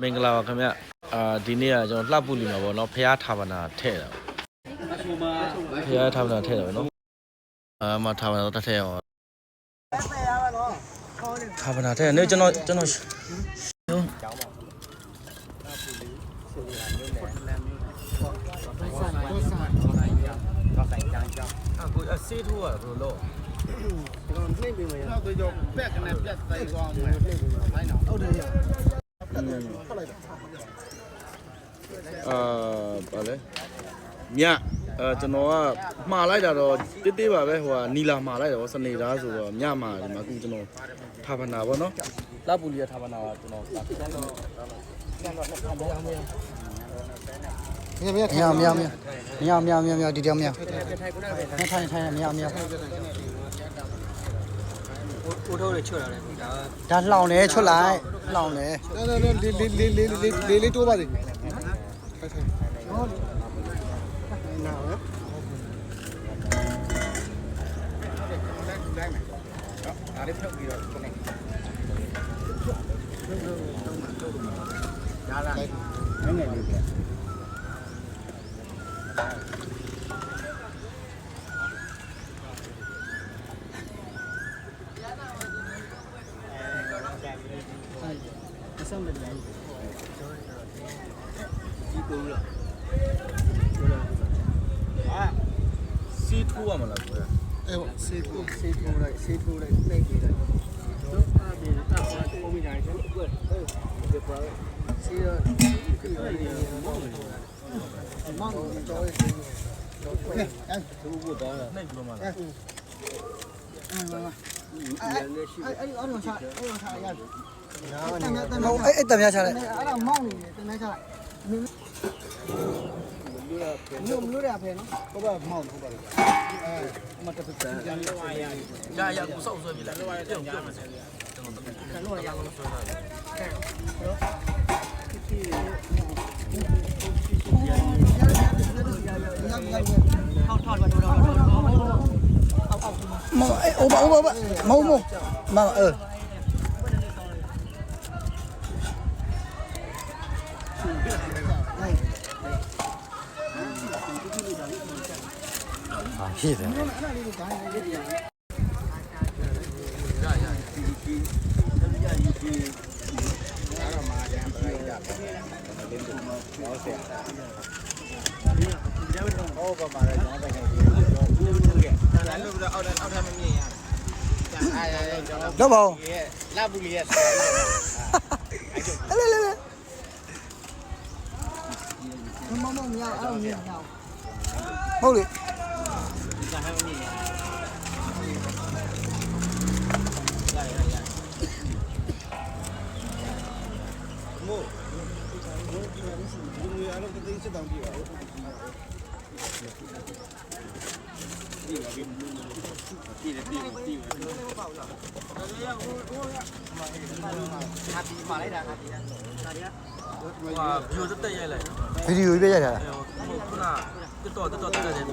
မင်္ဂလာပါခင်ဗျဒီနေ့ကကျွန်တော်လှပူလီမှာပေါ့နော်ဖျားထာဝနာထဲ့တာဖျားထာဝနာထဲ့တာပေါ့နော်မထာဝနာတော့တက်ထဲ့အောင်ထာဝနာထဲ့နေကျွန်တော်ကိုဆေးထိုးရတာဘယ်လိုလုပ်ကျွန်တော်နှိမ့်ပေးမယ်တော့ကြောပက်ကနေပက်သိမ်းသွားမယ်နှိမ့်ပေးမယ်နိုင်တော့ဟုတ်တယ်ဘာလဲညကျွန်တော်ကမှားလိုက်တာတော့တိတိပါပဲဟိုကနီလာမှားလိုက်တယ်ဗောစနေသားဆိုတော့ညမှာဒီမှာအခုကျွန်တော်ထာဝနာဗောနော်လှပူလီရထာဝနာကကျွန်တော်ပြန်တော့မြောဒီတယောက်မြောထိုင်မြောဦးထိုးတွေချွတ်လာတယ်ဒါလှောင်တယ်ချွတ်လိုက်လှောင်တယ်လေးတိုးပါစေဒါလေးဖြုတ်ပြီးတော့ကိုနေရလာငယ်လေးပြအဆောင်တယ်ဒီကိုလားစီထိုးရမလားကွာအဲ့ဆေးထိုးလိုက်နှိပ်ပြီးလိုက်တော့အားပြီးတာပါပုံမိတိုင်းကျွန်တော်ကွဒီပါစီရဒီလိုရမောင်းတော့အဲ့သူ့ဘတော့နှိပ်ပြီးတော့မှလားအဲ့အော်တော့ချအဲ့တော့ချရတယ်အဲ့တမ်းချလိုက်အဲ့ဒါမောင်းနေတယ်တမ်းချလိုက်မလို့ရဖဲနော်ဟုတ်ပါမောင်းဟုတ်ပါအဲမတ်တက်ပြန်ရကိုစောက်ဆွဲပြလိုက်ပြုတ်မစဲကျွန်တော်လောရအောင်ဆွဲတာထောက်ပါတော့မောအိုဘာမောမဖြစ်တယ်တော့ဘောလာပူလီရဲ့မောမြောက်အောင်မြောက်ဟုတ်လေဗီဒီယိုပြရတာခုနတက်တော့တက်တယ်